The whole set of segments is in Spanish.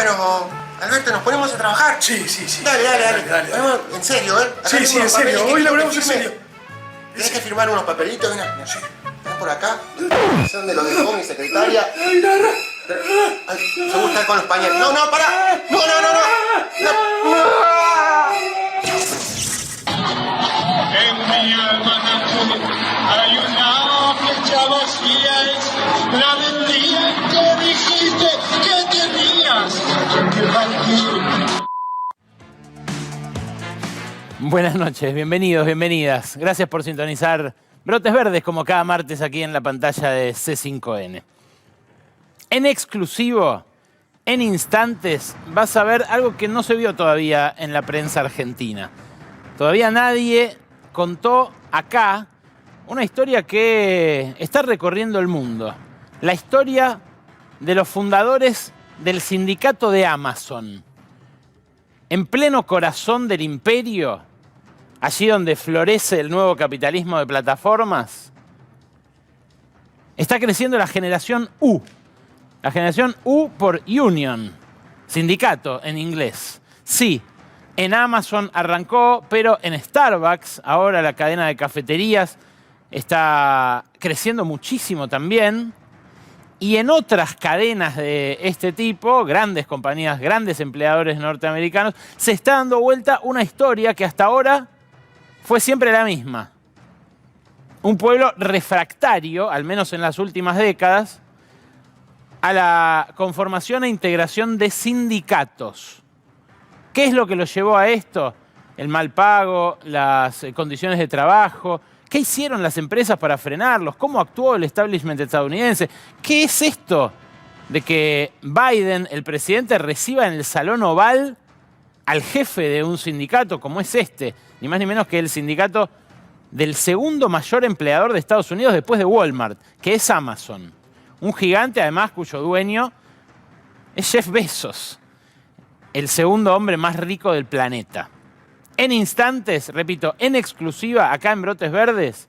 Bueno, Alberto, ¿nos ponemos a trabajar? Sí. Dale. En serio, ¿eh? Acá Sí, tengo en unos serio. papeles que Hoy quiero laburamos que en firme. serio. Tenés que firmar unos papelitos, ven por acá. Son de los dejó mi secretaria. Ay, Se gusta con los pañales. No, pará. No. En mi alma hay una flecha vacía, es la del día que dijiste que tenías que partir. Buenas noches, bienvenidos, bienvenidas. Gracias por sintonizar Brotes Verdes como cada martes aquí en la pantalla de C5N. En exclusivo, en instantes, vas a ver algo que no se vio todavía en la prensa argentina. Todavía nadie contó acá una historia que está recorriendo el mundo. La historia de los fundadores del sindicato de Amazon. En pleno corazón del imperio, allí donde florece el nuevo capitalismo de plataformas, está creciendo la generación U. La generación U por Union, sindicato en inglés. Sí, en Amazon arrancó, pero en Starbucks, ahora la cadena de cafeterías, está creciendo muchísimo también. Y en otras cadenas de este tipo, grandes compañías, grandes empleadores norteamericanos, se está dando vuelta una historia que hasta ahora fue siempre la misma. Un pueblo refractario, al menos en las últimas décadas, a la conformación e integración de sindicatos. ¿Qué es lo que los llevó a esto? El mal pago, las condiciones de trabajo. ¿Qué hicieron las empresas para frenarlos? ¿Cómo actuó el establishment estadounidense? ¿Qué es esto de que Biden, el presidente, reciba en el Salón Oval al jefe de un sindicato como es este? Ni más ni menos que el sindicato del segundo mayor empleador de Estados Unidos después de Walmart, que es Amazon. Un gigante, además, cuyo dueño es Jeff Bezos, el segundo hombre más rico del planeta. En instantes, repito, en exclusiva, acá en Brotes Verdes,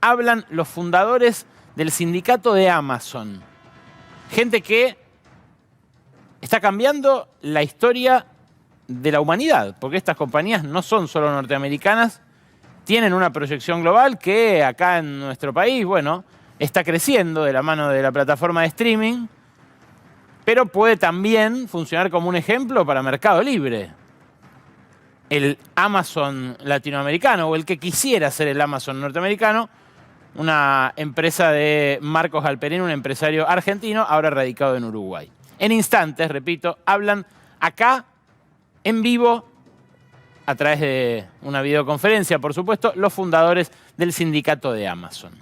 hablan los fundadores del sindicato de Amazon. Gente que está cambiando la historia de la humanidad, porque estas compañías no son solo norteamericanas, tienen una proyección global que acá en nuestro país, bueno, está creciendo de la mano de la plataforma de streaming, pero puede también funcionar como un ejemplo para Mercado Libre. El Amazon latinoamericano, o el que quisiera ser el Amazon norteamericano, una empresa de Marcos Galperín, un empresario argentino, ahora radicado en Uruguay. En instantes, repito, hablan acá, en vivo, a través de una videoconferencia, por supuesto, los fundadores del sindicato de Amazon.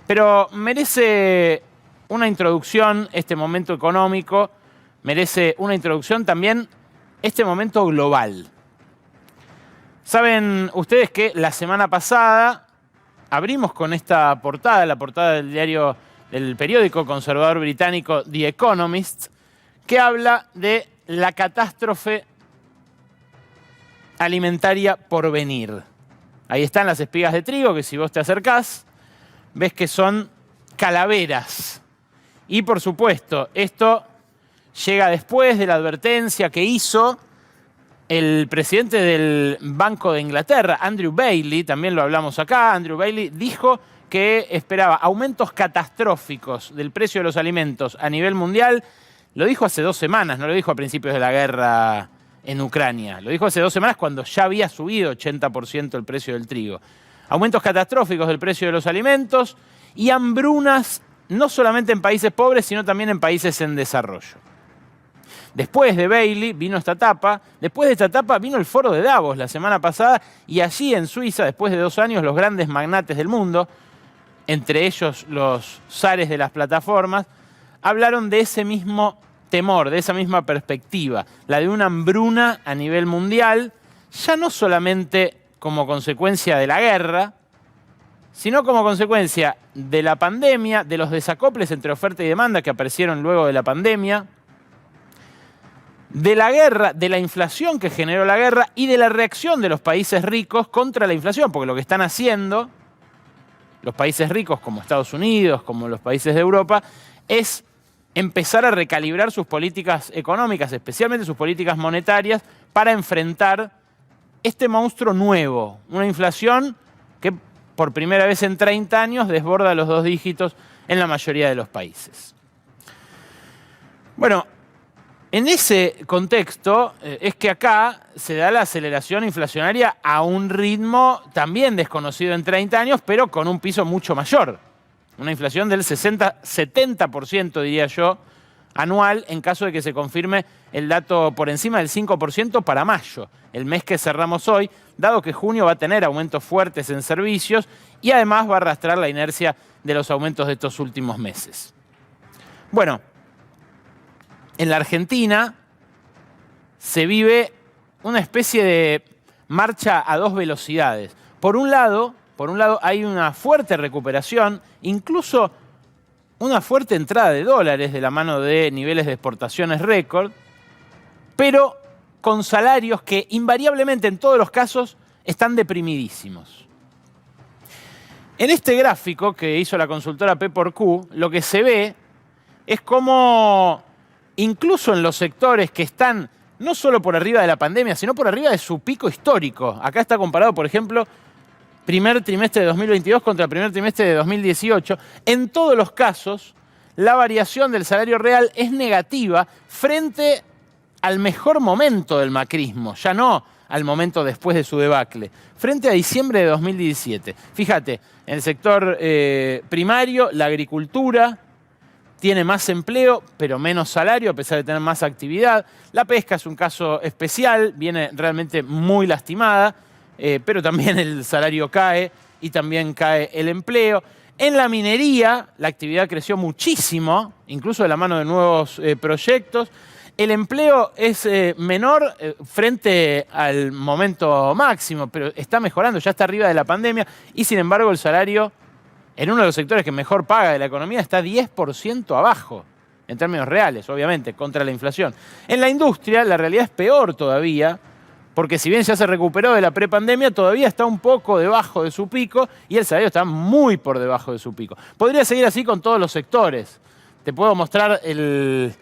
Pero merece una introducción este momento económico, merece una introducción también este momento global. Saben ustedes que la semana pasada abrimos con esta portada, la portada del diario, del periódico conservador británico The Economist, que habla de la catástrofe alimentaria por venir. Ahí están las espigas de trigo, que si vos te acercás, ves que son calaveras. Y por supuesto, esto llega después de la advertencia que hizo el presidente del Banco de Inglaterra, Andrew Bailey, también lo hablamos acá. Andrew Bailey dijo que esperaba aumentos catastróficos del precio de los alimentos a nivel mundial. Lo dijo hace 2 semanas, no lo dijo a principios de la guerra en Ucrania. Lo dijo hace 2 semanas cuando ya había subido 80% el precio del trigo. Aumentos catastróficos del precio de los alimentos y hambrunas no solamente en países pobres, sino también en países en desarrollo. Después de Bailey vino esta etapa, después de esta etapa vino el foro de Davos la semana pasada y allí en Suiza, después de 2 años, los grandes magnates del mundo, entre ellos los zares de las plataformas, hablaron de ese mismo temor, de esa misma perspectiva, la de una hambruna a nivel mundial, ya no solamente como consecuencia de la guerra, sino como consecuencia de la pandemia, de los desacoples entre oferta y demanda que aparecieron luego de la pandemia, de la guerra, de la inflación que generó la guerra y de la reacción de los países ricos contra la inflación, porque lo que están haciendo los países ricos como Estados Unidos, como los países de Europa, es empezar a recalibrar sus políticas económicas, especialmente sus políticas monetarias, para enfrentar este monstruo nuevo, una inflación que por primera vez en 30 años desborda los 2 dígitos en la mayoría de los países. Bueno, en ese contexto es que acá se da la aceleración inflacionaria a un ritmo también desconocido en 30 años, pero con un piso mucho mayor. Una inflación del 70%, diría yo, anual, en caso de que se confirme el dato por encima del 5% para mayo, el mes que cerramos hoy, dado que junio va a tener aumentos fuertes en servicios y además va a arrastrar la inercia de los aumentos de estos últimos meses. Bueno, en la Argentina se vive una especie de marcha a 2 velocidades. Por un lado hay una fuerte recuperación, incluso una fuerte entrada de dólares de la mano de niveles de exportaciones récord, pero con salarios que invariablemente en todos los casos están deprimidísimos. En este gráfico que hizo la consultora P/Q, lo que se ve es cómo incluso en los sectores que están no solo por arriba de la pandemia, sino por arriba de su pico histórico. Acá está comparado, por ejemplo, primer trimestre de 2022 contra primer trimestre de 2018. En todos los casos, la variación del salario real es negativa frente al mejor momento del macrismo, ya no al momento después de su debacle, frente a diciembre de 2017. Fíjate, en el sector primario, la agricultura tiene más empleo, pero menos salario, a pesar de tener más actividad. La pesca es un caso especial, viene realmente muy lastimada, pero también el salario cae y también cae el empleo. En la minería, la actividad creció muchísimo, incluso de la mano de nuevos proyectos. El empleo es menor frente al momento máximo, pero está mejorando, ya está arriba de la pandemia, y sin embargo el salario en uno de los sectores que mejor paga de la economía está 10% abajo, en términos reales, obviamente, contra la inflación. En la industria la realidad es peor todavía, porque si bien ya se recuperó de la prepandemia, todavía está un poco debajo de su pico y el salario está muy por debajo de su pico. Podría seguir así con todos los sectores. Te puedo mostrar el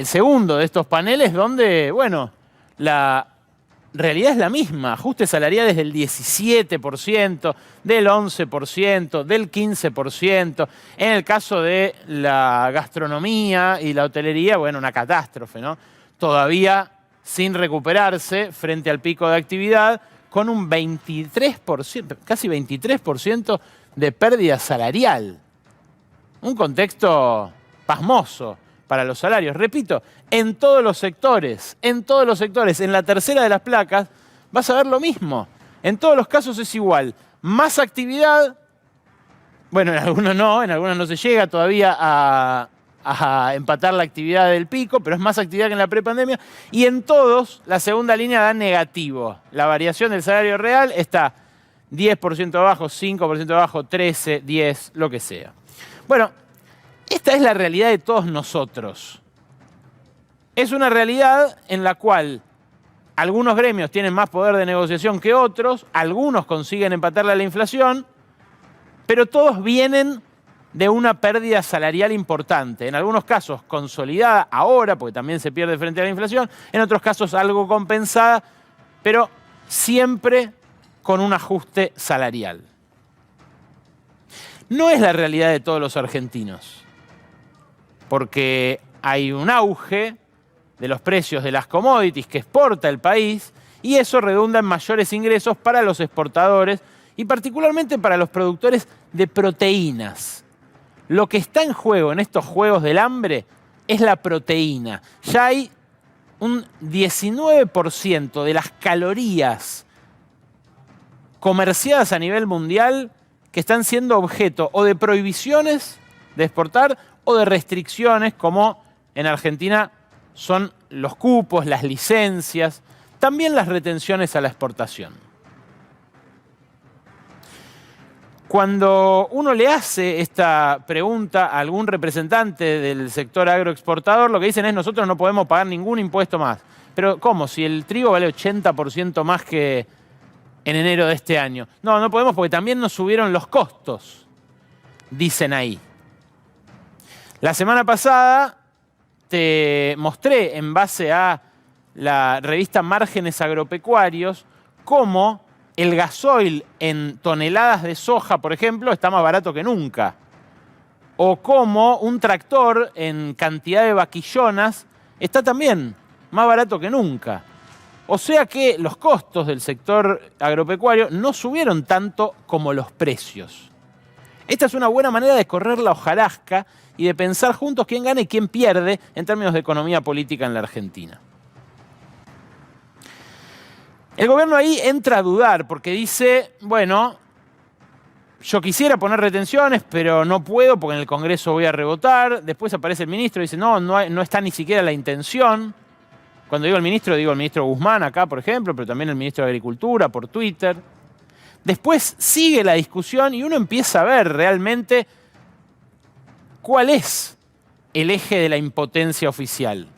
segundo de estos paneles donde, bueno, la realidad es la misma. Ajustes salariales del 17%, del 11%, del 15%. En el caso de la gastronomía y la hotelería, bueno, una catástrofe, ¿no? Todavía sin recuperarse frente al pico de actividad, con un 23%, casi 23% de pérdida salarial. Un contexto pasmoso para los salarios. Repito, en todos los sectores, en la tercera de las placas, vas a ver lo mismo. En todos los casos es igual. Más actividad, bueno, en algunos no se llega todavía a empatar la actividad del pico, pero es más actividad que en la prepandemia. Y en todos, la segunda línea da negativo. La variación del salario real está 10% abajo, 5% abajo, 13, 10, lo que sea. Bueno, esta es la realidad de todos nosotros. Es una realidad en la cual algunos gremios tienen más poder de negociación que otros, algunos consiguen empatarle a la inflación, pero todos vienen de una pérdida salarial importante. En algunos casos consolidada ahora, porque también se pierde frente a la inflación, en otros casos algo compensada, pero siempre con un ajuste salarial. No es la realidad de todos los argentinos, porque hay un auge de los precios de las commodities que exporta el país y eso redunda en mayores ingresos para los exportadores y particularmente para los productores de proteínas. Lo que está en juego en estos juegos del hambre es la proteína. Ya hay un 19% de las calorías comerciadas a nivel mundial que están siendo objeto o de prohibiciones de exportar o de restricciones, como en Argentina son los cupos, las licencias, también las retenciones a la exportación. Cuando uno le hace esta pregunta a algún representante del sector agroexportador, lo que dicen es: nosotros no podemos pagar ningún impuesto más. Pero ¿cómo? Si el trigo vale 80% más que en enero de este año. No podemos porque también nos subieron los costos, dicen ahí. La semana pasada te mostré, en base a la revista Márgenes Agropecuarios, cómo el gasoil en toneladas de soja, por ejemplo, está más barato que nunca. O cómo un tractor en cantidad de vaquillonas está también más barato que nunca. O sea que los costos del sector agropecuario no subieron tanto como los precios. Esta es una buena manera de correr la hojarasca y de pensar juntos quién gana y quién pierde en términos de economía política en la Argentina. El gobierno ahí entra a dudar porque dice, bueno, yo quisiera poner retenciones, pero no puedo porque en el Congreso voy a rebotar. Después aparece el ministro y dice, no está ni siquiera la intención. Cuando digo el ministro Guzmán acá, por ejemplo, pero también el ministro de Agricultura por Twitter. Después sigue la discusión y uno empieza a ver realmente cuál es el eje de la impotencia oficial.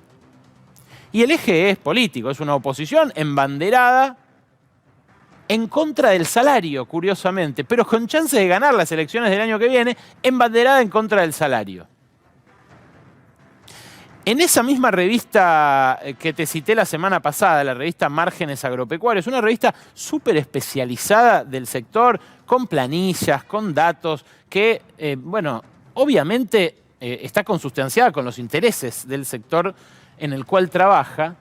Y el eje es político, es una oposición embanderada en contra del salario, curiosamente, pero con chance de ganar las elecciones del año que viene, embanderada en contra del salario. En esa misma revista que te cité la semana pasada, la revista Márgenes Agropecuarios, una revista súper especializada del sector, con planillas, con datos, que, obviamente está consustanciada con los intereses del sector en el cual trabaja,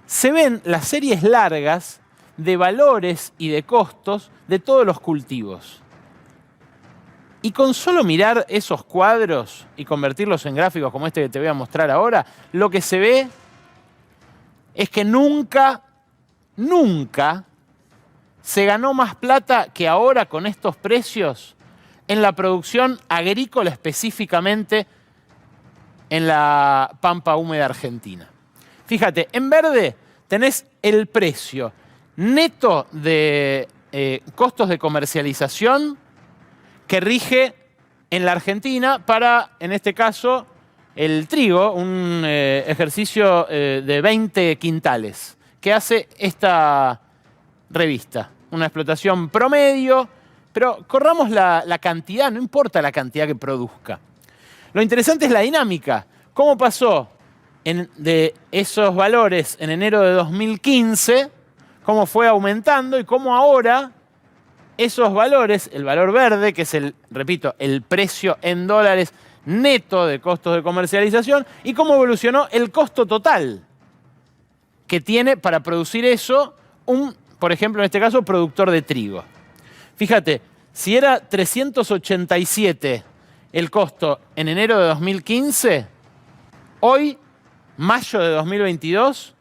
se ven las series largas de valores y de costos de todos los cultivos. Y con solo mirar esos cuadros y convertirlos en gráficos como este que te voy a mostrar ahora, lo que se ve es que nunca se ganó más plata que ahora con estos precios en la producción agrícola, específicamente en la pampa húmeda argentina. Fíjate, en verde tenés el precio neto de costos de comercialización que rige en la Argentina para, en este caso, el trigo, un ejercicio de 20 quintales que hace esta revista. Una explotación promedio, pero corramos la cantidad, no importa la cantidad que produzca. Lo interesante es la dinámica. ¿Cómo pasó de esos valores en enero de 2015? ¿Cómo fue aumentando? Y cómo ahora esos valores, el valor verde, que es el precio en dólares neto de costos de comercialización, y cómo evolucionó el costo total que tiene para producir eso por ejemplo, en este caso, productor de trigo. Fíjate, si era 387 el costo en enero de 2015, hoy, mayo de 2022,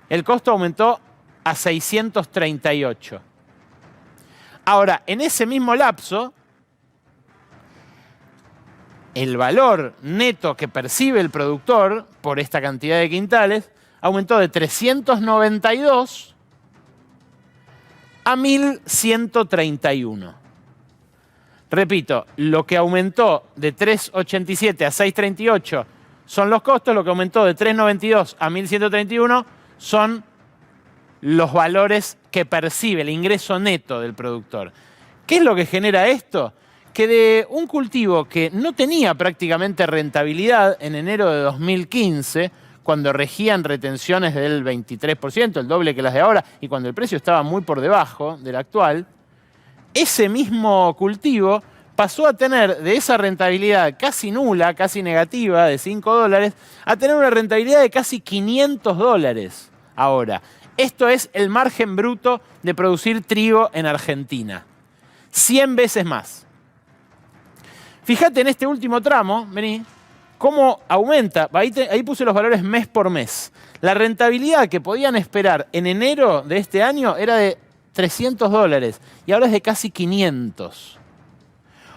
el costo aumentó a 638. Ahora, en ese mismo lapso, el valor neto que percibe el productor por esta cantidad de quintales aumentó de 392 a 1.131. Repito, lo que aumentó de 387 a 638 son los costos, lo que aumentó de 392 a 1.131 son los valores que percibe, el ingreso neto del productor. ¿Qué es lo que genera esto? Que de un cultivo que no tenía prácticamente rentabilidad en enero de 2015, cuando regían retenciones del 23%, el doble que las de ahora, y cuando el precio estaba muy por debajo del actual, ese mismo cultivo pasó a tener de esa rentabilidad casi nula, casi negativa, de $5, a tener una rentabilidad de casi $500 ahora. Esto es el margen bruto de producir trigo en Argentina. 100 veces más. Fíjate en este último tramo, vení, cómo aumenta. Ahí puse los valores mes por mes. La rentabilidad que podían esperar en enero de este año era de $300 y ahora es de casi 500.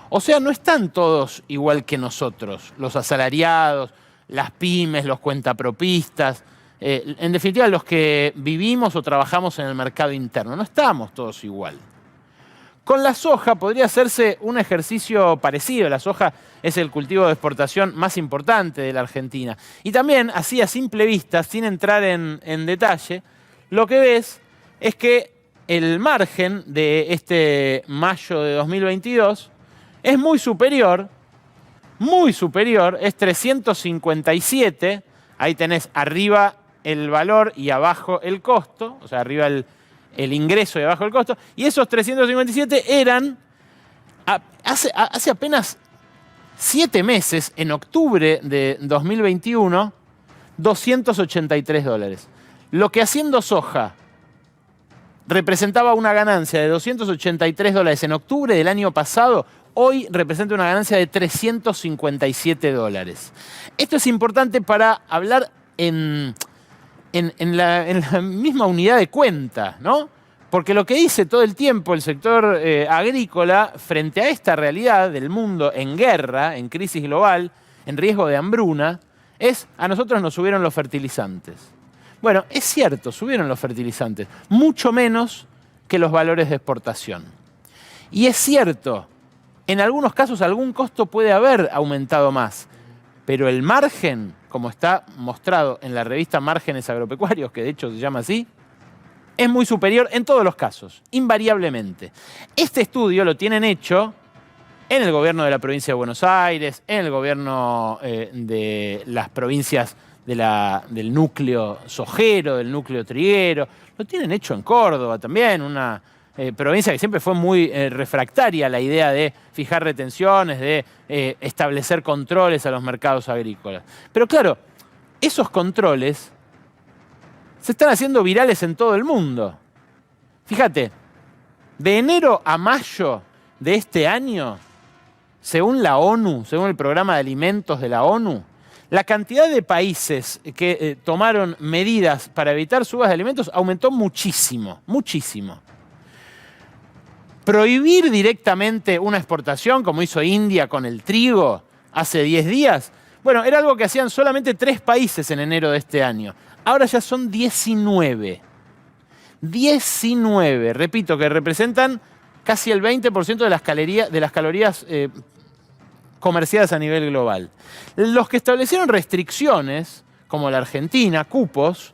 O sea, no están todos igual que nosotros, los asalariados, las pymes, los cuentapropistas. En definitiva, los que vivimos o trabajamos en el mercado interno. No estamos todos igual. Con la soja podría hacerse un ejercicio parecido. La soja es el cultivo de exportación más importante de la Argentina. Y también, así a simple vista, sin entrar en detalle, lo que ves es que el margen de este mayo de 2022 es muy superior muy superior, es 357. Ahí tenés arriba el valor y abajo el costo, o sea, arriba el ingreso y abajo el costo. Y esos 357 eran, hace apenas 7 meses, en octubre de 2021, $283. Lo que haciendo soja representaba una ganancia de $283 en octubre del año pasado, hoy representa una ganancia de $357. Esto es importante para hablar en la misma unidad de cuenta, ¿no? Porque lo que dice todo el tiempo el sector agrícola frente a esta realidad del mundo en guerra, en crisis global, en riesgo de hambruna, es: a nosotros nos subieron los fertilizantes. Bueno, es cierto, subieron los fertilizantes, mucho menos que los valores de exportación. Y es cierto, en algunos casos algún costo puede haber aumentado más, pero el margen, como está mostrado en la revista Márgenes Agropecuarios, que de hecho se llama así, es muy superior en todos los casos, invariablemente. Este estudio lo tienen hecho en el gobierno de la provincia de Buenos Aires, en el gobierno de las provincias del núcleo sojero, del núcleo triguero. Lo tienen hecho en Córdoba también, una provincia que siempre fue muy refractaria a la idea de fijar retenciones, de establecer controles a los mercados agrícolas. Pero claro, esos controles se están haciendo virales en todo el mundo. Fíjate, de enero a mayo de este año, según la ONU, según el Programa de Alimentos de la ONU, la cantidad de países que tomaron medidas para evitar subas de alimentos aumentó muchísimo, muchísimo. Prohibir directamente una exportación, como hizo India con el trigo hace 10 días, bueno, era algo que hacían solamente 3 países en enero de este año. Ahora ya son 19. 19, repito, que representan casi el 20% de las calorías comerciadas a nivel global. Los que establecieron restricciones, como la Argentina, cupos,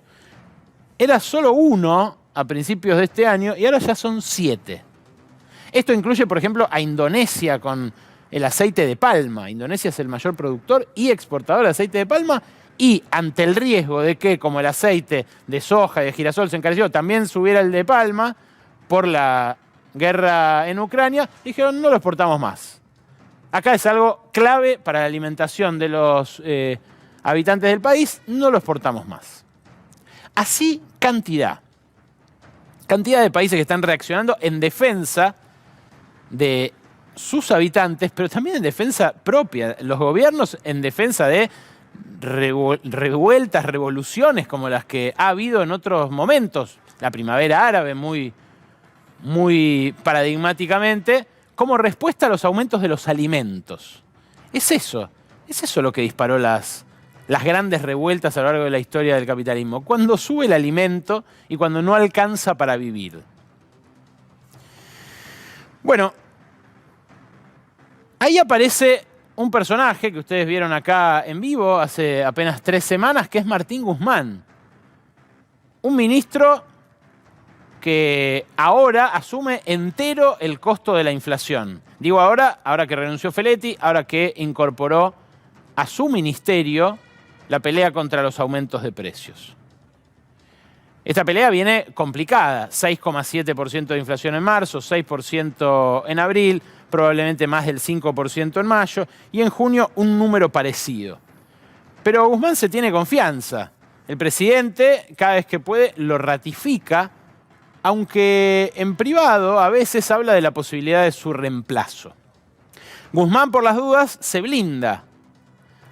era solo 1 a principios de este año y ahora ya son 7. Esto incluye, por ejemplo, a Indonesia con el aceite de palma. Indonesia es el mayor productor y exportador de aceite de palma, y ante el riesgo de que, como el aceite de soja y de girasol se encareció, también subiera el de palma por la guerra en Ucrania, dijeron: no lo exportamos más. Acá es algo clave para la alimentación de los habitantes del país, no lo exportamos más. Así, cantidad de países que están reaccionando en defensa de sus habitantes, pero también en defensa propia. Los gobiernos en defensa de revueltas, revoluciones como las que ha habido en otros momentos. La primavera árabe, muy paradigmáticamente, como respuesta a los aumentos de los alimentos. Es eso lo que disparó las grandes revueltas a lo largo de la historia del capitalismo. Cuando sube el alimento y cuando no alcanza para vivir. Bueno, ahí aparece un personaje que ustedes vieron acá en vivo hace apenas 3 semanas, que es Martín Guzmán. Un ministro que ahora asume entero el costo de la inflación. Digo ahora que renunció Feletti, ahora que incorporó a su ministerio la pelea contra los aumentos de precios. Esta pelea viene complicada: 6,7% de inflación en marzo, 6% en abril, probablemente más del 5% en mayo, y en junio un número parecido. Pero Guzmán se tiene confianza. El presidente, cada vez que puede, lo ratifica, aunque en privado a veces habla de la posibilidad de su reemplazo. Guzmán, por las dudas, se blinda.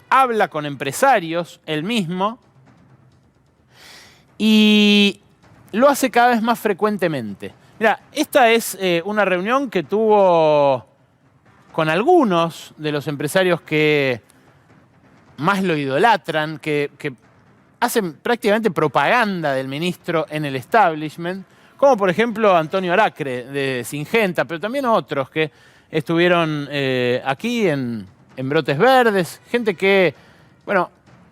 Habla con empresarios, él mismo, y lo hace cada vez más frecuentemente. Mira, esta es una reunión que tuvo con algunos de los empresarios que más lo idolatran, que hacen prácticamente propaganda del ministro en el establishment, como por ejemplo Antonio Aracre de Singenta, pero también otros que estuvieron aquí en Brotes Verdes, gente que, bueno,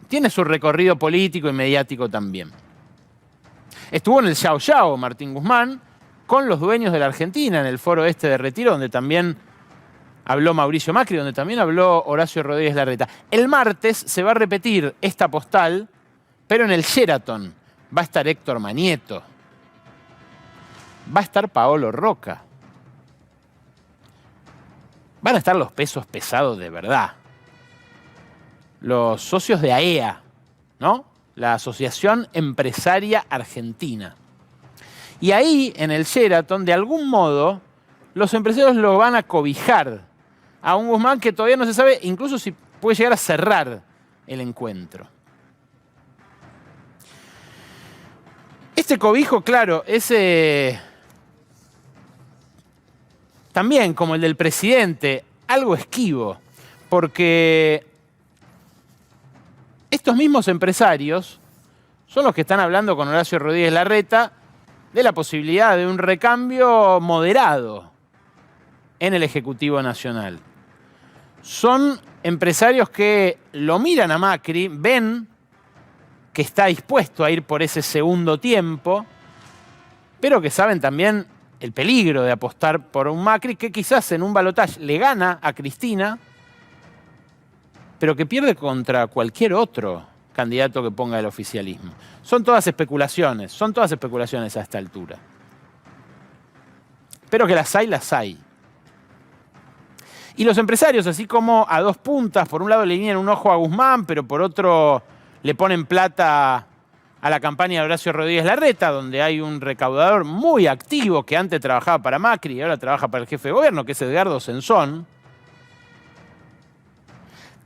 tiene su recorrido político y mediático también. Estuvo en el Yao Yao Martín Guzmán con los dueños de la Argentina en el foro este de Retiro, donde también habló Mauricio Macri, donde también habló Horacio Rodríguez Larreta. El martes se va a repetir esta postal, pero en el Sheraton. Va a estar Héctor Manieto. Va a estar Paolo Roca. Van a estar los pesos pesados de verdad. Los socios de AEA, ¿no? La Asociación Empresaria Argentina. Y ahí, en el Sheraton, de algún modo, los empresarios lo van a cobijar a un Guzmán que todavía no se sabe incluso si puede llegar a cerrar el encuentro. Este cobijo, claro, es también, como el del presidente, algo esquivo, porque estos mismos empresarios son los que están hablando con Horacio Rodríguez Larreta de la posibilidad de un recambio moderado en el Ejecutivo Nacional. Son empresarios que lo miran a Macri, ven que está dispuesto a ir por ese segundo tiempo, pero que saben también el peligro de apostar por un Macri que quizás en un balotaje le gana a Cristina, pero que pierde contra cualquier otro candidato que ponga el oficialismo. Son todas especulaciones a esta altura. Pero que las hay. Y los empresarios, así como a dos puntas, por un lado le guiñan un ojo a Guzmán, pero por otro le ponen plata a la campaña de Horacio Rodríguez Larreta, donde hay un recaudador muy activo que antes trabajaba para Macri y ahora trabaja para el jefe de gobierno, que es Edgardo Sensón.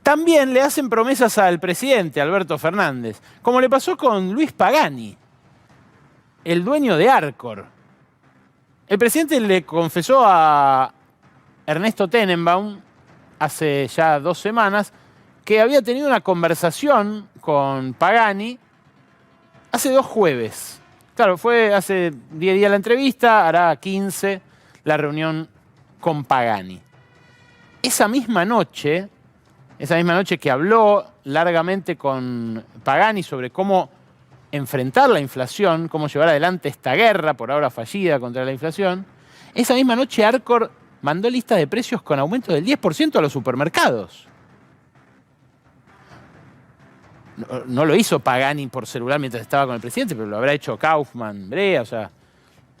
También le hacen promesas al presidente, Alberto Fernández, como le pasó con Luis Pagani, el dueño de Arcor. El presidente le confesó a Ernesto Tenenbaum, hace ya 2 semanas, que había tenido una conversación con Pagani hace 2 jueves. Claro, fue hace 10 días la entrevista, hará 15 la reunión con Pagani. Esa misma noche que habló largamente con Pagani sobre cómo enfrentar la inflación, cómo llevar adelante esta guerra, por ahora fallida, contra la inflación, esa misma noche Arcor mandó lista de precios con aumento del 10% a los supermercados. No lo hizo Pagani por celular mientras estaba con el presidente, pero lo habrá hecho Kaufman, Brea, o sea,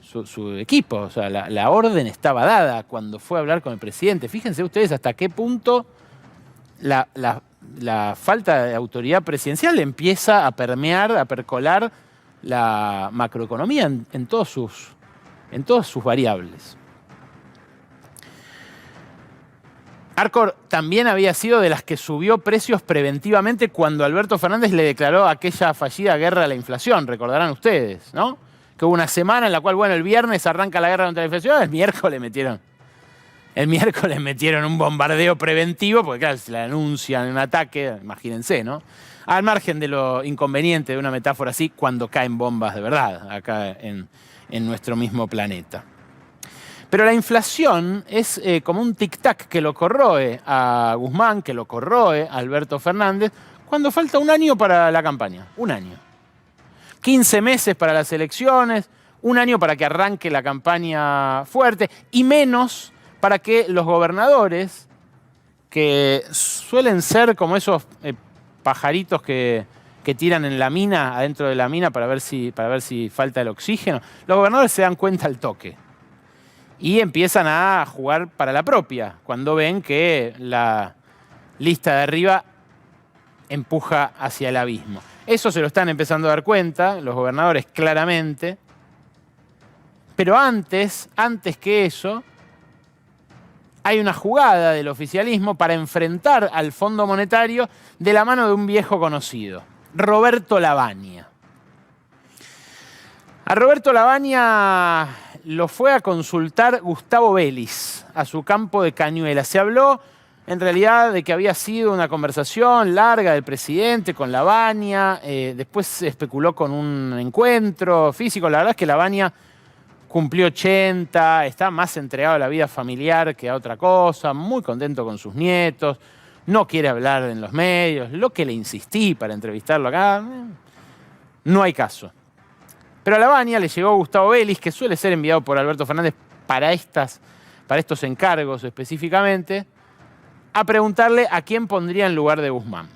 su equipo. O sea, la orden estaba dada cuando fue a hablar con el presidente. Fíjense ustedes hasta qué punto la falta de autoridad presidencial empieza a permear, a percolar la macroeconomía en todas sus variables. Arcor también había sido de las que subió precios preventivamente cuando Alberto Fernández le declaró aquella fallida guerra a la inflación, recordarán ustedes, ¿no? Que hubo una semana en la cual, bueno, el viernes arranca la guerra contra la inflación, el miércoles metieron un bombardeo preventivo, porque claro, se le anuncian un ataque, imagínense, ¿no? Al margen de lo inconveniente de una metáfora así, cuando caen bombas de verdad acá en nuestro mismo planeta. Pero la inflación es como un tic-tac que lo corroe a Guzmán, que lo corroe a Alberto Fernández, cuando falta 1 año para la campaña. 1 año. 15 meses para las elecciones, 1 año para que arranque la campaña fuerte y menos para que los gobernadores, que suelen ser como esos pajaritos que tiran en la mina, adentro de la mina para ver si falta el oxígeno, los gobernadores se dan cuenta al toque. Y empiezan a jugar para la propia, cuando ven que la lista de arriba empuja hacia el abismo. Eso se lo están empezando a dar cuenta, los gobernadores claramente. Pero antes que eso, hay una jugada del oficialismo para enfrentar al Fondo Monetario de la mano de un viejo conocido, Roberto Lavagna. A Roberto Lavagna lo fue a consultar Gustavo Vélez a su campo de Cañuelas. Se habló en realidad de que había sido una conversación larga del presidente con Lavagna, después se especuló con un encuentro físico. La verdad es que Lavagna cumplió 80, está más entregado a la vida familiar que a otra cosa, muy contento con sus nietos, no quiere hablar en los medios, lo que le insistí para entrevistarlo acá, no hay caso. Pero a Lavagna le llegó Gustavo Vélez, que suele ser enviado por Alberto Fernández para estas para estos encargos específicamente, a preguntarle a quién pondría en lugar de Guzmán.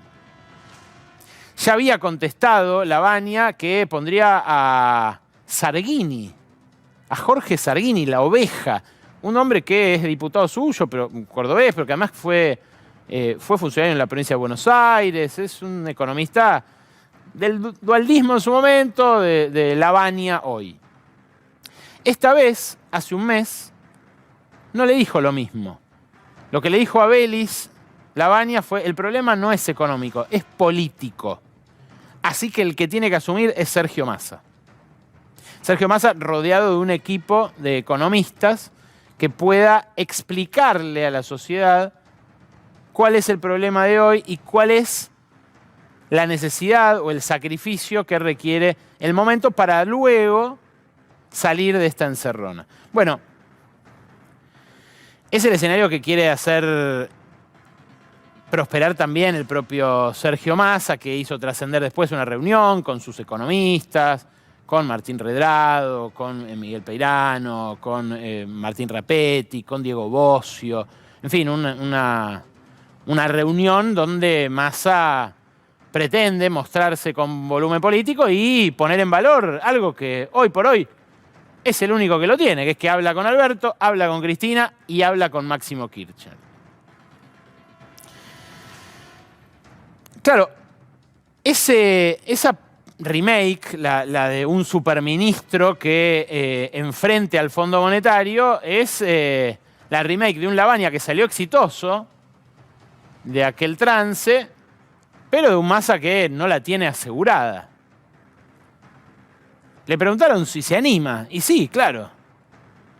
Ya había contestado Lavagna que pondría a Zarghini, a Jorge Zarghini, la oveja, un hombre que es diputado suyo, pero cordobés, pero que además fue funcionario en la provincia de Buenos Aires, es un economista del dualdismo en su momento, de Lavagna hoy. Esta vez, hace un mes, no le dijo lo mismo. Lo que le dijo a Belis, Lavagna, fue: el problema no es económico, es político. Así que el que tiene que asumir es Sergio Massa. Sergio Massa rodeado de un equipo de economistas que pueda explicarle a la sociedad cuál es el problema de hoy y cuál es la necesidad o el sacrificio que requiere el momento para luego salir de esta encerrona. Bueno, es el escenario que quiere hacer prosperar también el propio Sergio Massa, que hizo trascender después una reunión con sus economistas, con Martín Redrado, con Miguel Peirano, con Martín Rapetti, con Diego Bossio. En fin, una reunión donde Massa pretende mostrarse con volumen político y poner en valor algo que hoy por hoy es el único que lo tiene, que es que habla con Alberto, habla con Cristina y habla con Máximo Kirchner. Claro, esa remake, la de un superministro que enfrente al Fondo Monetario, es la remake de un Lavagna que salió exitoso de aquel trance, pero de un Massa que no la tiene asegurada. Le preguntaron si se anima, y sí, claro,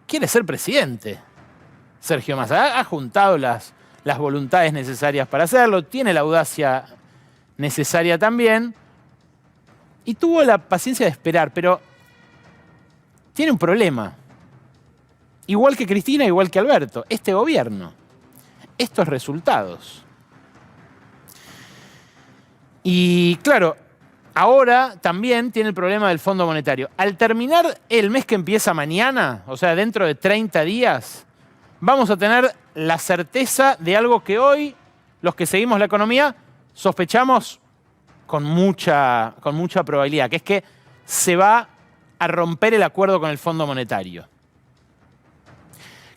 quiere ser presidente. Sergio Massa ha juntado las voluntades necesarias para hacerlo, tiene la audacia necesaria también, y tuvo la paciencia de esperar, pero tiene un problema. Igual que Cristina, igual que Alberto, este gobierno, estos resultados. Y claro, ahora también tiene el problema del Fondo Monetario. Al terminar el mes que empieza mañana, o sea, dentro de 30 días, vamos a tener la certeza de algo que hoy, los que seguimos la economía, sospechamos con mucha probabilidad, que es que se va a romper el acuerdo con el Fondo Monetario.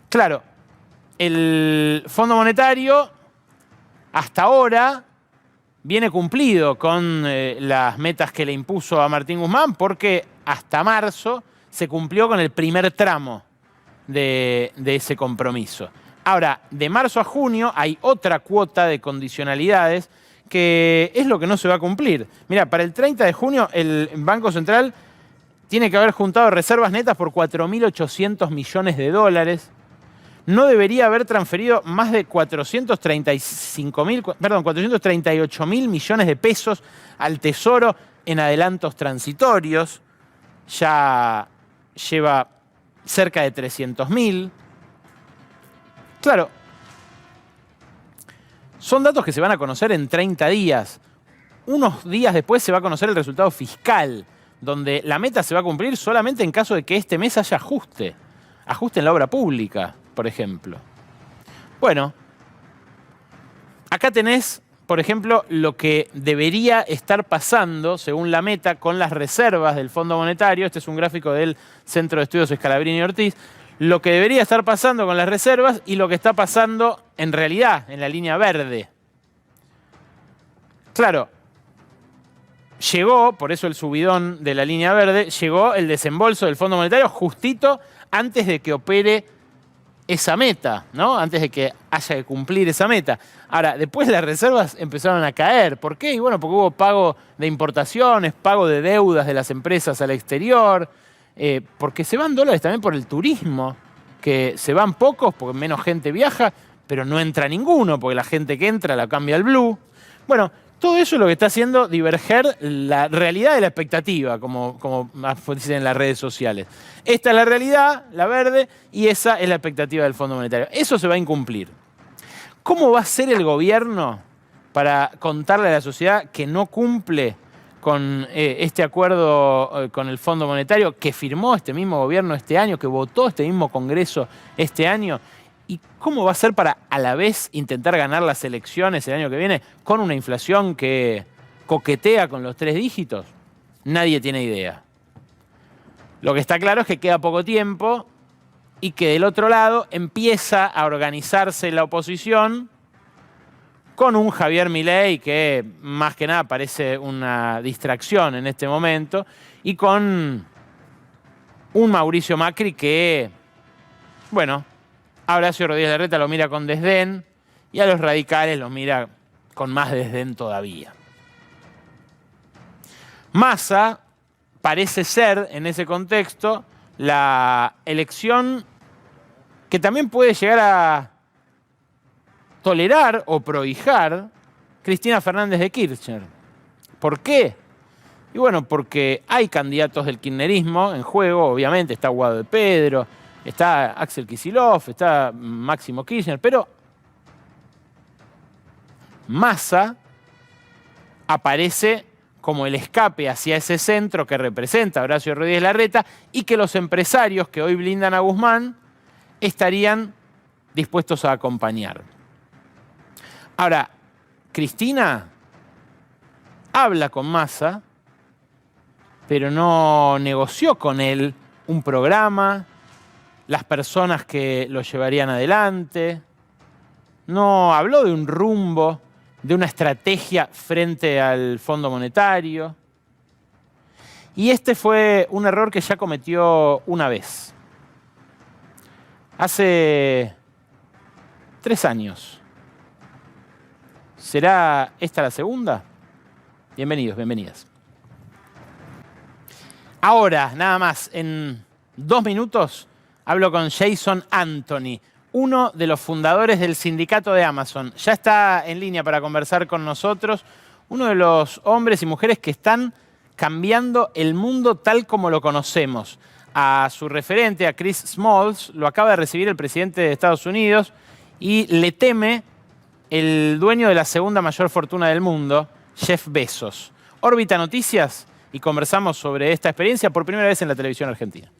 Claro, el Fondo Monetario hasta ahora viene cumplido con las metas que le impuso a Martín Guzmán, porque hasta marzo se cumplió con el primer tramo de ese compromiso. Ahora, de marzo a junio hay otra cuota de condicionalidades que es lo que no se va a cumplir. Mira, para el 30 de junio el Banco Central tiene que haber juntado reservas netas por 4.800 millones de dólares. No debería haber transferido más de 438.000 millones de pesos al Tesoro en adelantos transitorios. Ya lleva cerca de 300.000. Claro, son datos que se van a conocer en 30 días. Unos días después se va a conocer el resultado fiscal, donde la meta se va a cumplir solamente en caso de que este mes haya ajuste. Ajuste en la obra pública, por ejemplo. Bueno, acá tenés, por ejemplo, lo que debería estar pasando, según la meta, con las reservas del Fondo Monetario. Este es un gráfico del Centro de Estudios Scalabrini Ortiz. Lo que debería estar pasando con las reservas y lo que está pasando en realidad en la línea verde. Claro, llegó, por eso el subidón de la línea verde, llegó el desembolso del Fondo Monetario justito antes de que opere esa meta, ¿no? Antes de que haya que cumplir esa meta. Ahora, después las reservas empezaron a caer. ¿Por qué? Y bueno, porque hubo pago de importaciones, pago de deudas de las empresas al exterior, porque se van dólares también por el turismo, que se van pocos porque menos gente viaja, pero no entra ninguno, porque la gente que entra la cambia al blue. Bueno, todo eso es lo que está haciendo diverger la realidad de la expectativa, como dicen en las redes sociales. Esta es la realidad, la verde, y esa es la expectativa del Fondo Monetario. Eso se va a incumplir. ¿Cómo va a ser el gobierno para contarle a la sociedad que no cumple con este acuerdo con el Fondo Monetario que firmó este mismo gobierno este año, que votó este mismo Congreso este año ¿Y cómo va a ser para a la vez intentar ganar las elecciones el año que viene con una inflación que coquetea con los 3 dígitos? Nadie tiene idea. Lo que está claro es que queda poco tiempo y que del otro lado empieza a organizarse la oposición con un Javier Milei que más que nada parece una distracción en este momento y con un Mauricio Macri que, bueno, a Horacio Rodríguez Larreta lo mira con desdén y a los radicales los mira con más desdén todavía. Massa parece ser, en ese contexto, la elección que también puede llegar a tolerar o prohijar Cristina Fernández de Kirchner. ¿Por qué? Y bueno, porque hay candidatos del kirchnerismo en juego, obviamente está Guado de Pedro, está Axel Kicillof, está Máximo Kirchner, pero Massa aparece como el escape hacia ese centro que representa a Horacio Rodríguez Larreta y que los empresarios que hoy blindan a Guzmán estarían dispuestos a acompañar. Ahora, Cristina habla con Massa, pero no negoció con él un programa, las personas que lo llevarían adelante, no habló de un rumbo, de una estrategia frente al Fondo Monetario. Y este fue un error que ya cometió una vez. Hace 3 años. ¿Será esta la segunda? Bienvenidos, bienvenidas. Ahora, nada más, en 2 minutos, hablo con Jason Anthony, uno de los fundadores del sindicato de Amazon. Ya está en línea para conversar con nosotros, uno de los hombres y mujeres que están cambiando el mundo tal como lo conocemos. A su referente, a Chris Smalls, lo acaba de recibir el presidente de Estados Unidos y le teme el dueño de la segunda mayor fortuna del mundo, Jeff Bezos. Órbita Noticias y conversamos sobre esta experiencia por primera vez en la televisión argentina.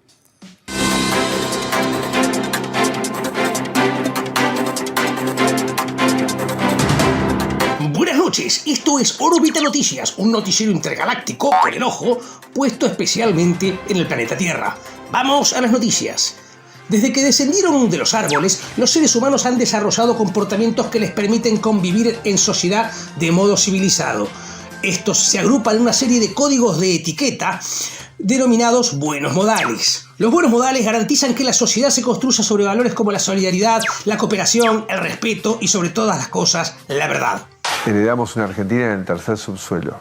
Buenas noches, esto es Órbita Noticias, un noticiero intergaláctico con el ojo puesto especialmente en el planeta Tierra. Vamos a las noticias. Desde que descendieron de los árboles, los seres humanos han desarrollado comportamientos que les permiten convivir en sociedad de modo civilizado. Estos se agrupan en una serie de códigos de etiqueta denominados buenos modales. Los buenos modales garantizan que la sociedad se construya sobre valores como la solidaridad, la cooperación, el respeto y sobre todas las cosas, la verdad. Heredamos una Argentina en el tercer subsuelo.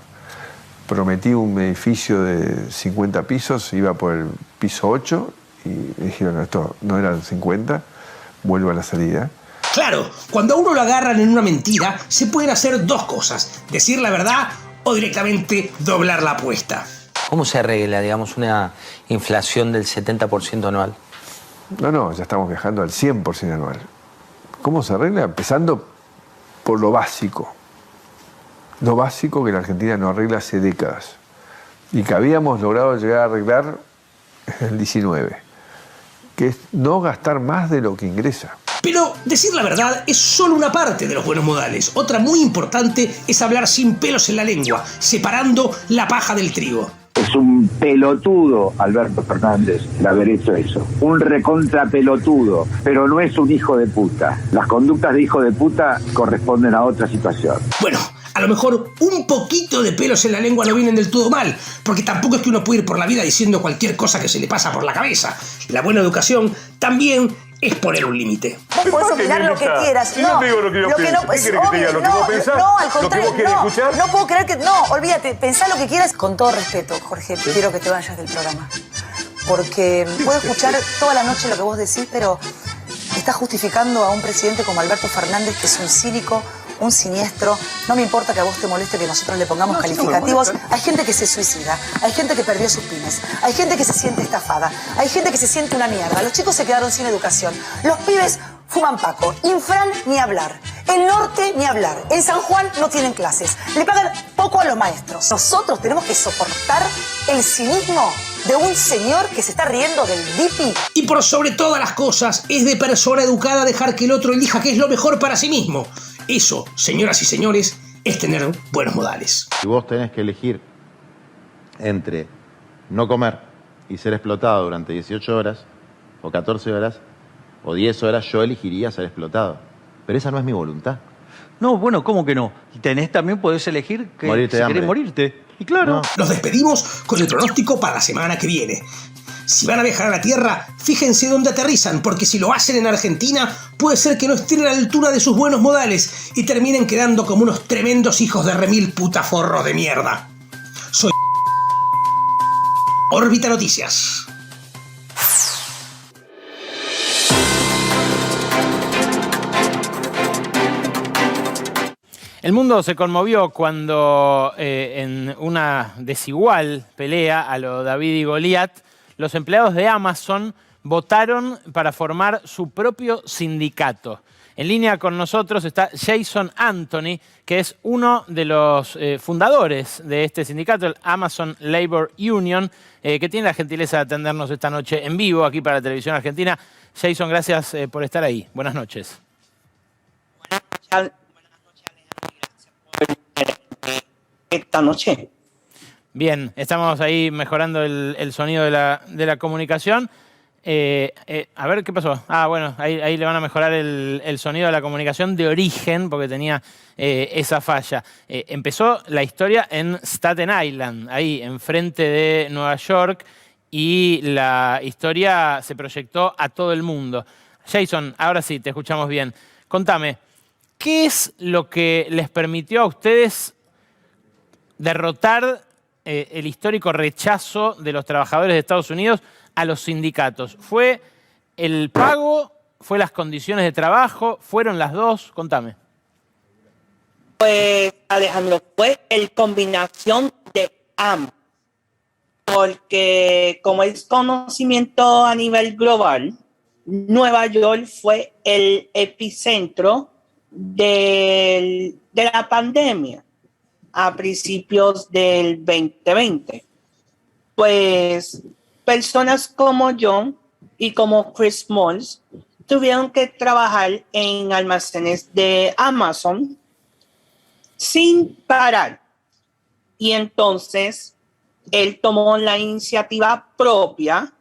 Prometí un edificio de 50 pisos, iba por el piso 8 y me dijeron, esto no eran 50, vuelvo a la salida. Claro, cuando a uno lo agarran en una mentira, se pueden hacer 2 cosas, decir la verdad o directamente doblar la apuesta. ¿Cómo se arregla, digamos, una inflación del 70% anual? No, ya estamos viajando al 100% anual. ¿Cómo se arregla? Empezando por lo básico. Lo básico que la Argentina no arregla hace décadas. Y que habíamos logrado llegar a arreglar en el 19. Que es no gastar más de lo que ingresa. Pero decir la verdad es solo una parte de los buenos modales. Otra muy importante es hablar sin pelos en la lengua, separando la paja del trigo. Es un pelotudo Alberto Fernández de haber hecho eso. Un recontra pelotudo, pero no es un hijo de puta. Las conductas de hijo de puta corresponden a otra situación. Bueno, a lo mejor un poquito de pelos en la lengua no vienen del todo mal, porque tampoco es que uno pueda ir por la vida diciendo cualquier cosa que se le pasa por la cabeza. La buena educación también es poner un límite. Vos podés opinar lo que quieras. Si yo te digo lo que yo pienso, ¿qué querés que te diga? ¿Lo que vos pensás? No, al contrario, ¿Lo que vos querés escuchar? No puedo creer que... No, olvídate, pensá lo que quieras. Con todo respeto, Jorge, quiero que te vayas del programa. Porque puedo escuchar toda la noche lo que vos decís, pero estás justificando a un presidente como Alberto Fernández, que es un cínico, un siniestro. No me importa que a vos te moleste que nosotros le pongamos calificativos. Hay gente que se suicida, hay gente que perdió sus pymes, hay gente que se siente estafada, hay gente que se siente una mierda. Los chicos se quedaron sin educación, los pibes fuman paco, infran ni hablar. El norte, ni hablar. En San Juan no tienen clases. Le pagan poco a los maestros. Nosotros tenemos que soportar el cinismo de un señor que se está riendo del DIPI. Y por sobre todas las cosas, es de persona educada dejar que el otro elija qué es lo mejor para sí mismo. Eso, señoras y señores, es tener buenos modales. Si vos tenés que elegir entre no comer y ser explotado durante 18 horas, o 14 horas, o 10 horas, yo elegiría ser explotado. Pero esa no es mi voluntad. No, bueno, ¿cómo que no? También podés elegir que Morirte de si querés hambre. morirte. Y claro. No. Nos despedimos con el pronóstico para la semana que viene. Si van a viajar a la Tierra, fíjense dónde aterrizan, porque si lo hacen en Argentina, puede ser que no estén a la altura de sus buenos modales y terminen quedando como unos tremendos hijos de remil putaforros de mierda. Soy Órbita Noticias. El mundo se conmovió cuando en una desigual pelea a lo David y Goliat, los empleados de Amazon votaron para formar su propio sindicato. En línea con nosotros está Jason Anthony, que es uno de los fundadores de este sindicato, el Amazon Labor Union, que tiene la gentileza de atendernos esta noche en vivo aquí para la Televisión Argentina. Jason, gracias por estar ahí. Buenas noches. Esta noche. Bien, estamos ahí mejorando el sonido de la comunicación. A ver, ¿qué pasó? Ah, bueno, ahí le van a mejorar el sonido de la comunicación de origen, porque tenía esa falla. Empezó la historia en Staten Island, ahí, enfrente de Nueva York, y la historia se proyectó a todo el mundo. Jason, ahora sí, te escuchamos bien. Contame, ¿qué es lo que les permitió a ustedes derrotar el histórico rechazo de los trabajadores de Estados Unidos a los sindicatos? ¿Fue el pago? ¿Fue las condiciones de trabajo? ¿Fueron las dos? Contame. Pues, Alejandro, fue el combinación de ambos. Porque, como es conocimiento a nivel global, Nueva York fue el epicentro de la pandemia a principios del 2020. Pues personas como yo y como Chris Smalls tuvieron que trabajar en almacenes de Amazon sin parar. Y entonces él tomó la iniciativa propia,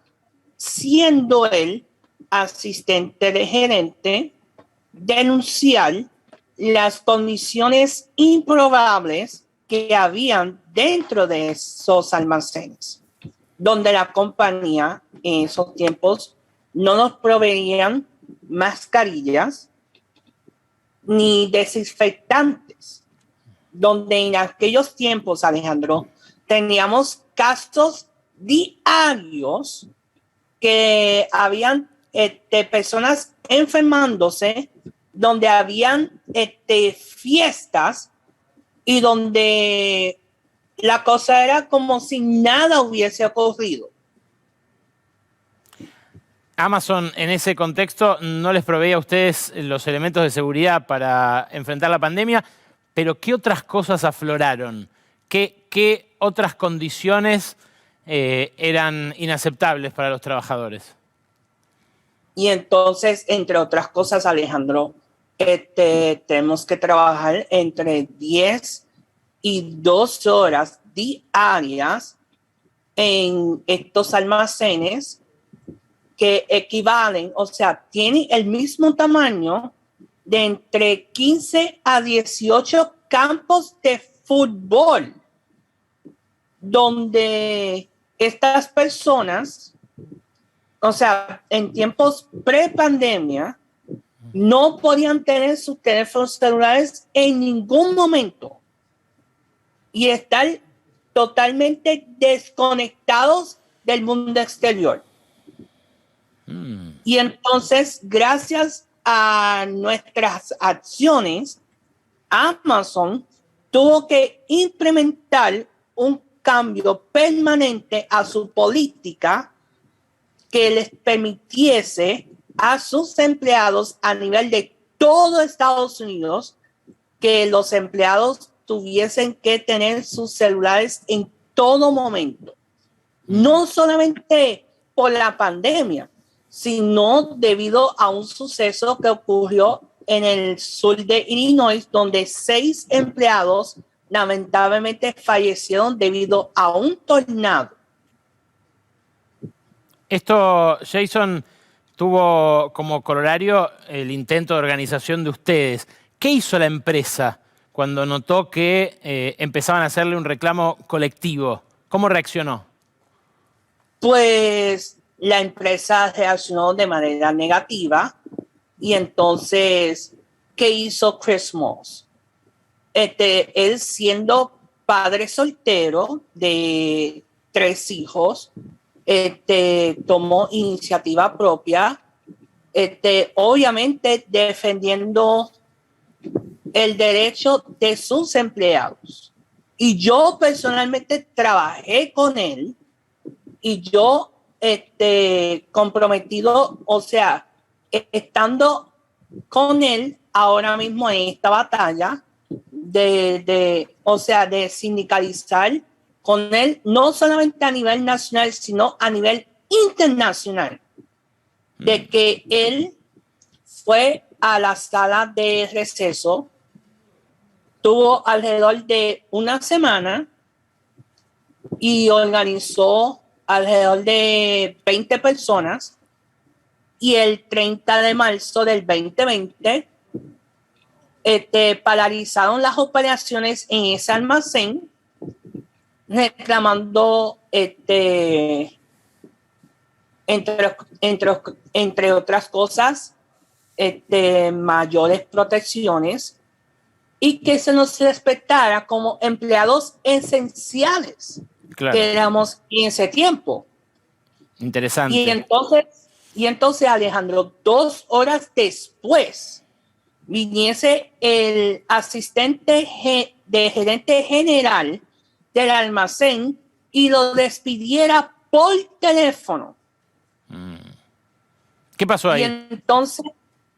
siendo él asistente de gerente, denunciar las condiciones improbables que habían dentro de esos almacenes, donde la compañía en esos tiempos no nos proveían mascarillas ni desinfectantes, donde en aquellos tiempos, Alejandro, teníamos casos diarios que habían personas enfermándose, donde habían fiestas y donde la cosa era como si nada hubiese ocurrido. Amazon en ese contexto no les proveía a ustedes los elementos de seguridad para enfrentar la pandemia, pero ¿qué otras cosas afloraron? ¿Qué otras condiciones eran inaceptables para los trabajadores? Y entonces, entre otras cosas, Alejandro, tenemos que trabajar entre 10 y 12 horas diarias en estos almacenes que equivalen, o sea, tienen el mismo tamaño de entre 15 a 18 campos de fútbol, donde estas personas, o sea, en tiempos pre-pandemia, no podían tener sus teléfonos celulares en ningún momento y estar totalmente desconectados del mundo exterior. Y entonces, gracias a nuestras acciones, Amazon tuvo que implementar un cambio permanente a su política que les permitiese a sus empleados a nivel de todo Estados Unidos que los empleados tuviesen que tener sus celulares en todo momento. No solamente por la pandemia, sino debido a un suceso que ocurrió en el sur de Illinois, donde 6 empleados lamentablemente fallecieron debido a un tornado. Esto, Jason, tuvo como corolario el intento de organización de ustedes. ¿Qué hizo la empresa cuando notó que empezaban a hacerle un reclamo colectivo? ¿Cómo reaccionó? Pues la empresa reaccionó de manera negativa y entonces, ¿qué hizo Chris Moss? Él siendo padre soltero de 3 hijos, tomó iniciativa propia, obviamente defendiendo el derecho de sus empleados. Y yo personalmente trabajé con él y yo comprometido, o sea, estando con él ahora mismo en esta batalla o sea, de sindicalizar con él, no solamente a nivel nacional, sino a nivel internacional, de que él fue a la sala de receso, tuvo alrededor de una semana y organizó alrededor de 20 personas, y el 30 de marzo del 2020 paralizaron las operaciones en ese almacén, reclamando entre otras cosas mayores protecciones y que se nos respetara como empleados esenciales, claro, que éramos en ese tiempo. Interesante. Y entonces, Alejandro, 2 horas después, viniese el asistente de gerente general del almacén y lo despidiera por teléfono. ¿Qué pasó ahí?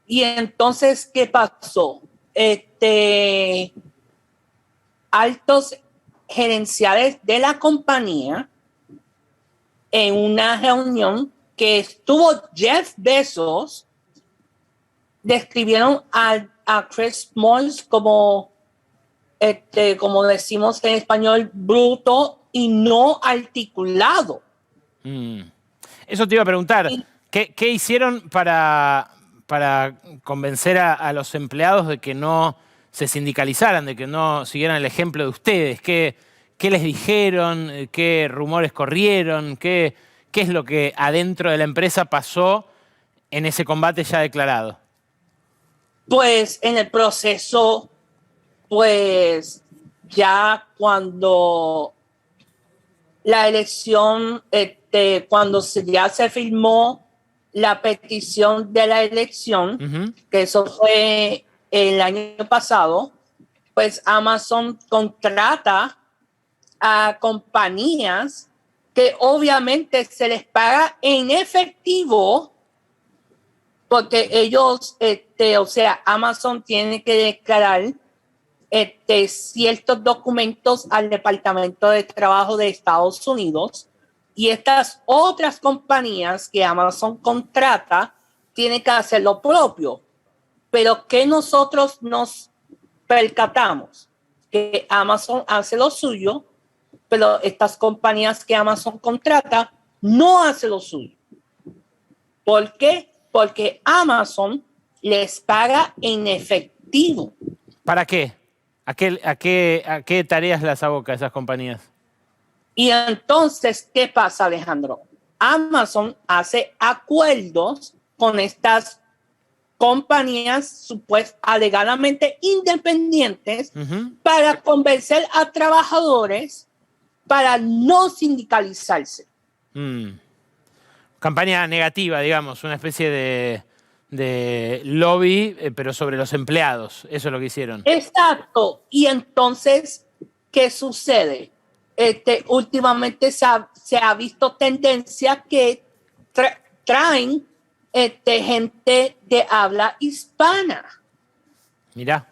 Y entonces, ¿qué pasó? Altos gerenciales de la compañía, en una reunión que estuvo Jeff Bezos, describieron a Chris Moss como decimos en español, bruto y no articulado. Eso te iba a preguntar. ¿Qué hicieron para convencer a los empleados de que no se sindicalizaran, de que no siguieran el ejemplo de ustedes? ¿Qué les dijeron? ¿Qué rumores corrieron? ¿Qué es lo que adentro de la empresa pasó en ese combate ya declarado? Pues en el proceso, pues ya cuando la elección, cuando ya se firmó la petición de la elección, que eso fue el año pasado, pues Amazon contrata a compañías que obviamente se les paga en efectivo, porque ellos, o sea, Amazon tiene que declarar ciertos documentos al Departamento de Trabajo de Estados Unidos, y estas otras compañías que Amazon contrata tienen que hacer lo propio. Pero que nosotros nos percatamos que Amazon hace lo suyo, pero estas compañías que Amazon contrata no hacen lo suyo. ¿Por qué? Porque Amazon les paga en efectivo. ¿Para qué? ¿A qué tareas las aboca esas compañías? Y entonces, ¿qué pasa, Alejandro? Amazon hace acuerdos con estas compañías alegadamente independientes para convencer a trabajadores para no sindicalizarse. Campaña negativa, digamos, una especie de lobby, pero sobre los empleados. Eso es lo que hicieron. Exacto. Y entonces, ¿qué sucede? Últimamente se ha visto tendencia que traen gente de habla hispana. Mirá,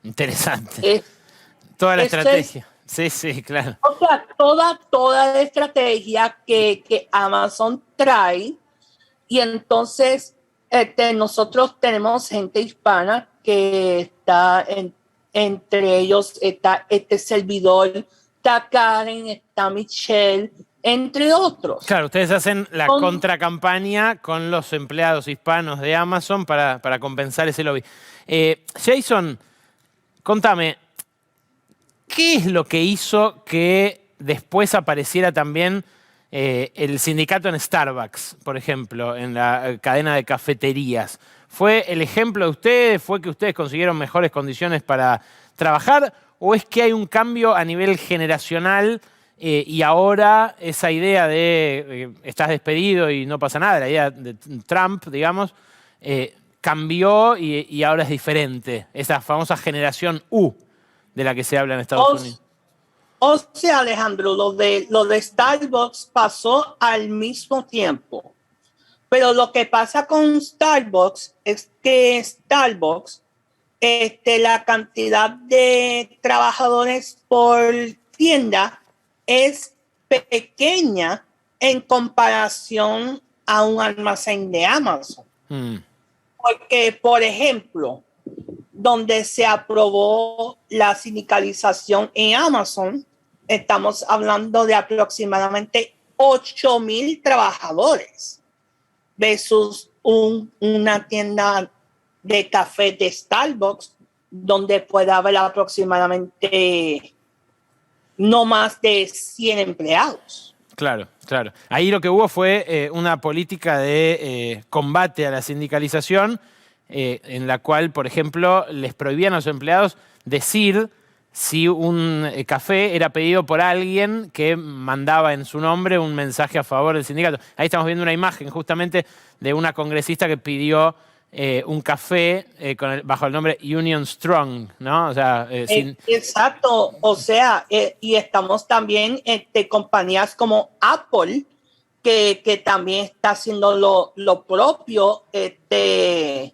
interesante. Toda la estrategia. Sí, claro. O sea, toda la estrategia que Amazon trae, y entonces nosotros tenemos gente hispana que está entre ellos, está este servidor, está Karen, está Michelle, entre otros. Claro, ustedes hacen la contracampaña con los empleados hispanos de Amazon para compensar ese lobby. Jason, contame, ¿qué es lo que hizo que después apareciera también el sindicato en Starbucks, por ejemplo, en la cadena de cafeterías? ¿Fue el ejemplo de ustedes? ¿Fue que ustedes consiguieron mejores condiciones para trabajar? ¿O es que hay un cambio a nivel generacional y ahora esa idea de estás despedido y no pasa nada, la idea de Trump, digamos, cambió y ahora es diferente? Esa famosa generación U de la que se habla en Estados Unidos. O sea, Alejandro, lo de Starbucks pasó al mismo tiempo. Pero lo que pasa con Starbucks es que Starbucks, la cantidad de trabajadores por tienda es pequeña en comparación a un almacén de Amazon. Porque, por ejemplo, donde se aprobó la sindicalización en Amazon, estamos hablando de aproximadamente 8,000 trabajadores versus una tienda de café de Starbucks donde puede haber aproximadamente no más de 100 empleados. Claro. Ahí lo que hubo fue una política de combate a la sindicalización en la cual, por ejemplo, les prohibían a los empleados decir si un café era pedido por alguien que mandaba en su nombre un mensaje a favor del sindicato. Ahí estamos viendo una imagen justamente de una congresista que pidió un café bajo el nombre Union Strong, ¿no? O sea, Exacto, o sea, y estamos también compañías como Apple, que también está haciendo lo propio.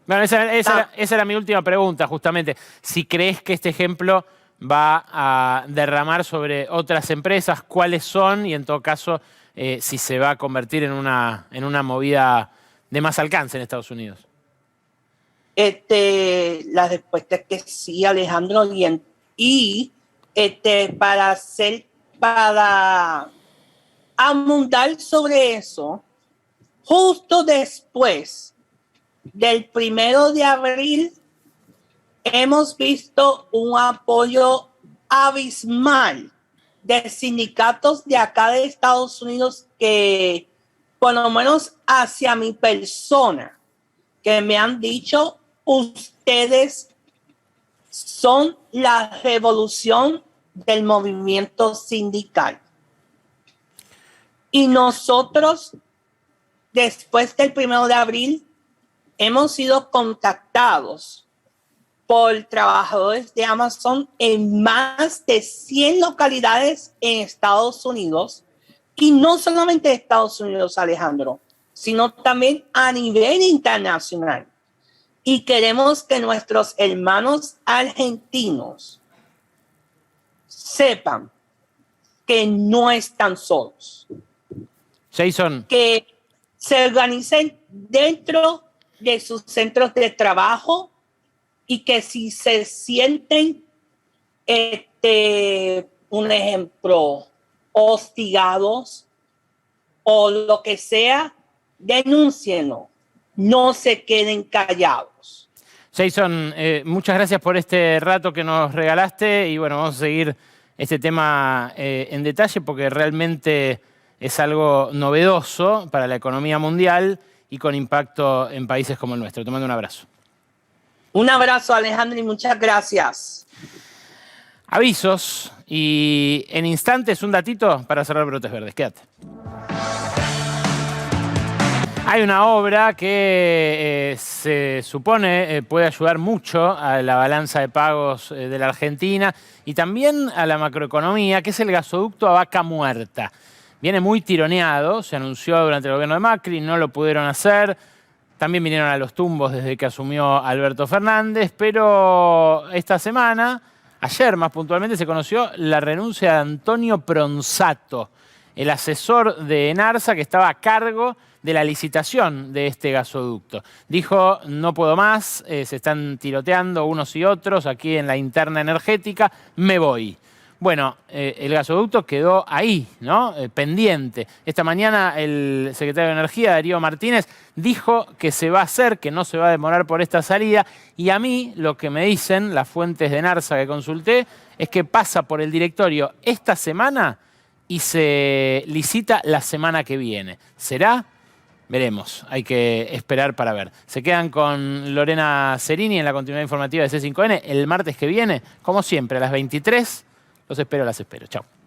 Bueno, esa era mi última pregunta, justamente. Si crees que este ejemplo va a derramar sobre otras empresas, ¿cuáles son? Y en todo caso, si se va a convertir en una movida de más alcance en Estados Unidos. La respuesta es que sí, Alejandro, y para abundar sobre eso, justo después del 1 de abril hemos visto un apoyo abismal de sindicatos de acá de Estados Unidos que, por lo menos hacia mi persona, que me han dicho: ustedes son la revolución del movimiento sindical. Y nosotros, después del 1 de abril, hemos sido contactados por trabajadores de Amazon en más de 100 localidades en Estados Unidos. Y no solamente en Estados Unidos, Alejandro, sino también a nivel internacional. Y queremos que nuestros hermanos argentinos sepan que no están solos. Jason. Que se organicen dentro de sus centros de trabajo y que si se sienten, un ejemplo, hostigados o lo que sea, denúncienlo. No se queden callados. Jason, muchas gracias por este rato que nos regalaste y bueno, vamos a seguir este tema en detalle porque realmente es algo novedoso para la economía mundial y con impacto en países como el nuestro. Te mando un abrazo. Un abrazo, Alejandro, y muchas gracias. Avisos y en instantes un datito para cerrar Brotes Verdes. Quédate. Hay una obra que se supone puede ayudar mucho a la balanza de pagos de la Argentina y también a la macroeconomía, que es el gasoducto a Vaca Muerta. Viene muy tironeado, se anunció durante el gobierno de Macri, no lo pudieron hacer. También vinieron a los tumbos desde que asumió Alberto Fernández, pero esta semana, ayer más puntualmente, se conoció la renuncia de Antonio Pronsato, el asesor de Enarsa que estaba a cargo de la licitación de este gasoducto. Dijo, no puedo más, se están tiroteando unos y otros aquí en la interna energética, me voy. Bueno, el gasoducto quedó ahí, ¿no? Pendiente. Esta mañana el secretario de Energía, Darío Martínez, dijo que se va a hacer, que no se va a demorar por esta salida. Y a mí, lo que me dicen las fuentes de Enarsa que consulté, es que pasa por el directorio esta semana y se licita la semana que viene. ¿Será? Veremos, hay que esperar para ver. Se quedan con Lorena Cerini en la continuidad informativa de C5N el martes que viene, como siempre, a las 23. Los espero, las espero. Chao.